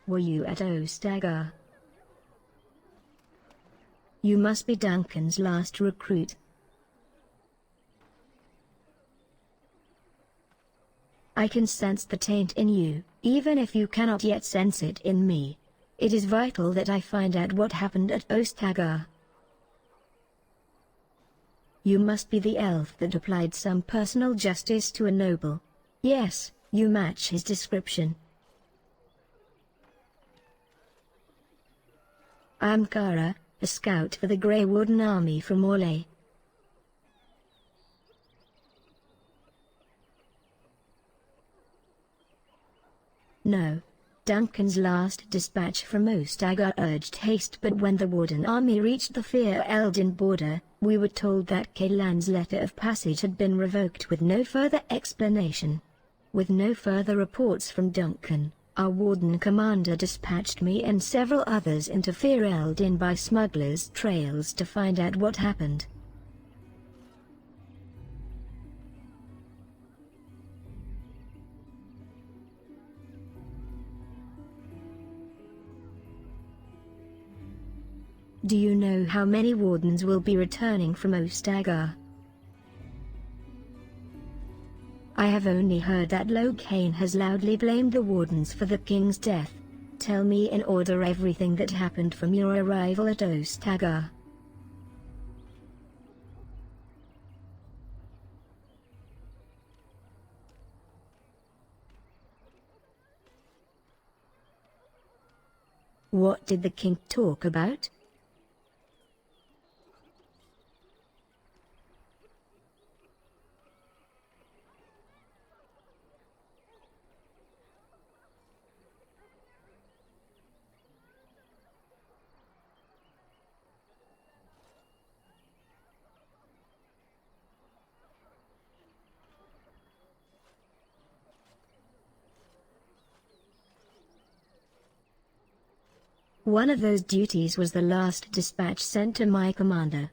Were you at Ostagar? You must be Duncan's last recruit. I can sense the taint in you, even if you cannot yet sense it in me. It is vital that I find out what happened at Ostagar. You must be the elf that applied some personal justice to a noble. Yes, you match his description. I am Kara, a scout for the Grey Warden army from Orlais. No. Duncan's last dispatch from Ostagar urged haste, but when the Warden army reached the Fear Eldin border, we were told that Kaylan's letter of passage had been revoked with no further explanation. With no further reports from Duncan, our Warden commander dispatched me and several others into Fear Eldin by smugglers' trails to find out what happened. Do you know how many Wardens will be returning from Ostagar? I have only heard that Locane has loudly blamed the Wardens for the King's death. Tell me in order everything that happened from your arrival at Ostagar. What did the King talk about? One of those duties was the last dispatch sent to my commander.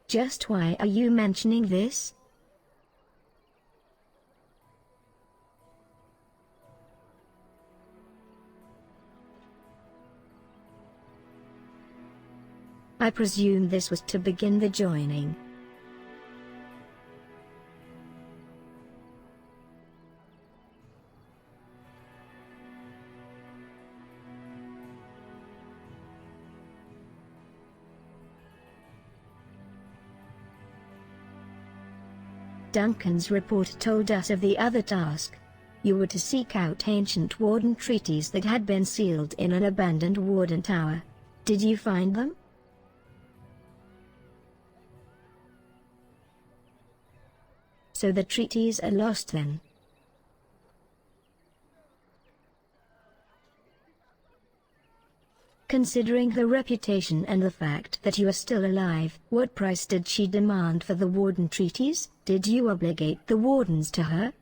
Just why are you mentioning this? I presume this was to begin the joining. Duncan's report told us of the other task. You were to seek out ancient Warden treaties that had been sealed in an abandoned Warden tower. Did you find them? So the treaties are lost then? Considering her reputation and the fact that you are still alive, what price did she demand for the Warden treaties? Did you obligate the Wardens to her?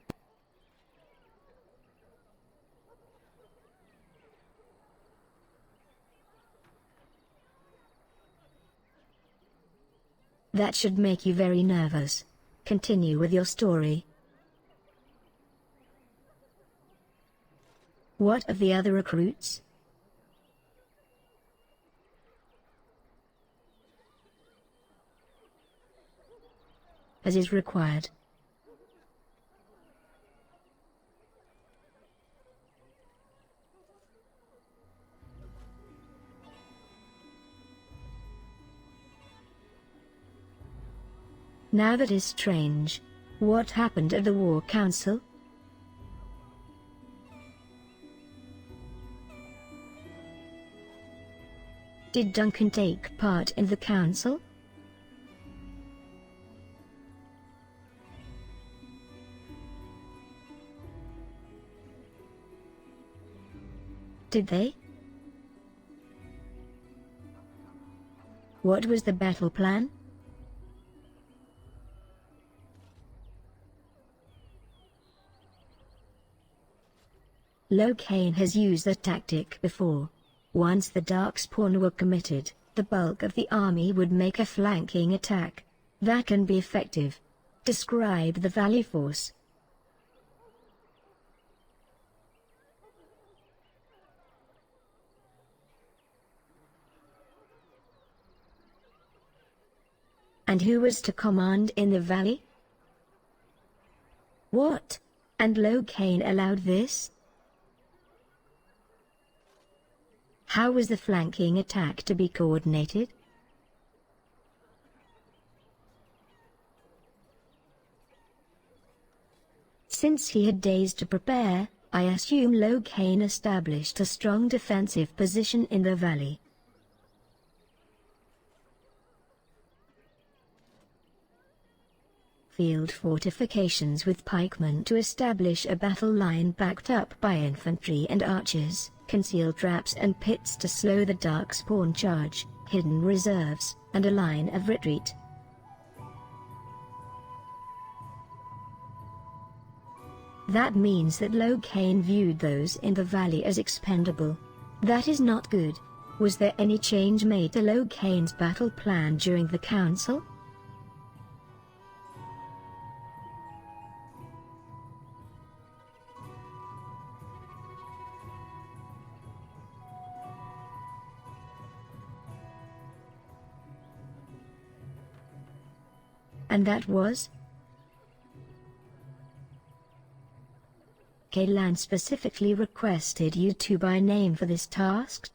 That should make you very nervous. Continue with your story. What of the other recruits? As is required. Now that is strange. What happened at the War Council? Did Duncan take part in the council? Did they? What was the battle plan? Locane has used that tactic before. Once the Darkspawn were committed, the bulk of the army would make a flanking attack. That can be effective. Describe the Valley Force. And who was to command in the valley? What? And Locane allowed this? How was the flanking attack to be coordinated? Since he had days to prepare, I assume Locane established a strong defensive position in the valley. Field fortifications with pikemen to establish a battle line backed up by infantry and archers, concealed traps and pits to slow the Darkspawn charge, hidden reserves, and a line of retreat. That means that Locane viewed those in the valley as expendable. That is not good. Was there any change made to Locane's battle plan during the council? And that was? Kaylan specifically requested you two by name for this task?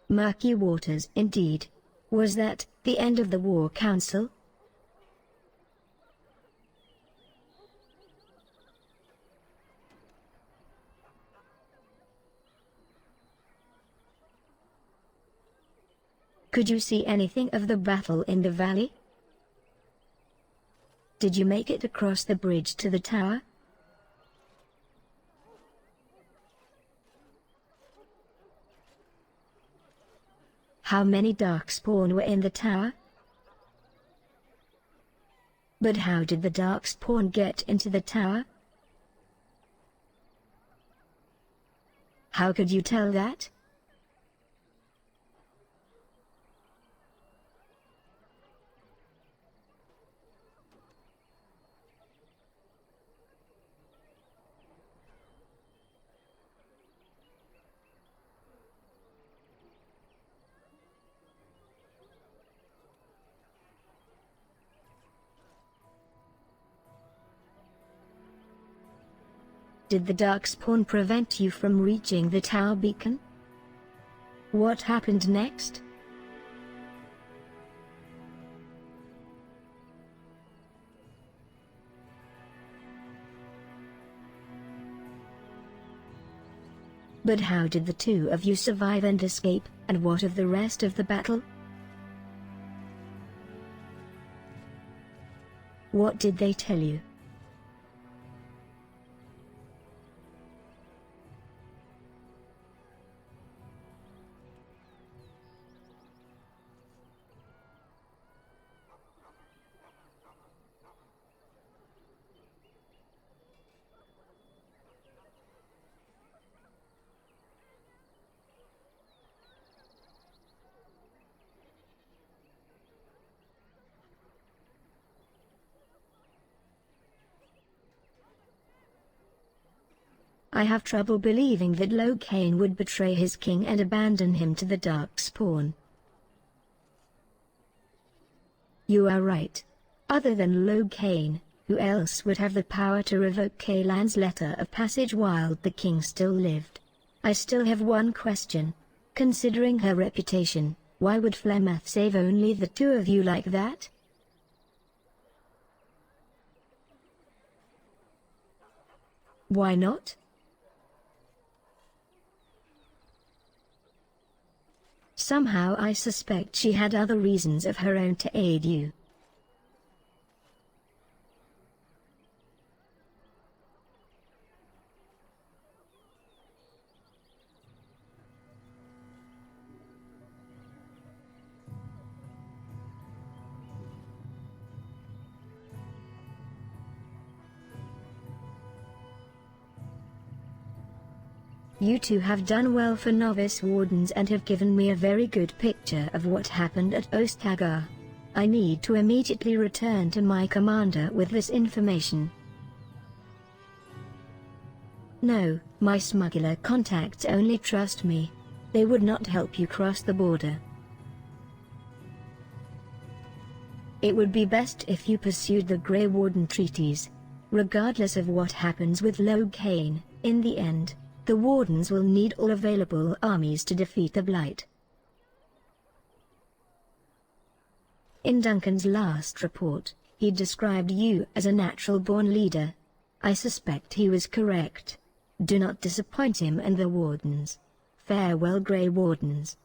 Murky waters indeed. Was that the end of the War Council? Could you see anything of the battle in the valley? Did you make it across the bridge to the tower? How many Darkspawn were in the tower? But how did the Darkspawn get into the tower? How could you tell that? Did the Darkspawn prevent you from reaching the tower beacon? What happened next? But how did the two of you survive and escape, and what of the rest of the battle? What did they tell you? I have trouble believing that Locane would betray his king and abandon him to the Darkspawn. You are right. Other than Locane, who else would have the power to revoke Kaylan's letter of passage while the king still lived? I still have one question. Considering her reputation, why would Flemeth save only the two of you like that? Why not? Somehow I suspect she had other reasons of her own to aid you. You two have done well for novice wardens and have given me a very good picture of what happened at Ostagar. I need to immediately return to my commander with this information. No, my smuggler contacts only trust me. They would not help you cross the border. It would be best if you pursued the Grey Warden treaties. Regardless of what happens with Loghain, in the end, the Wardens will need all available armies to defeat the Blight. In Duncan's last report, he described you as a natural-born leader. I suspect he was correct. Do not disappoint him and the Wardens. Farewell, Grey Wardens.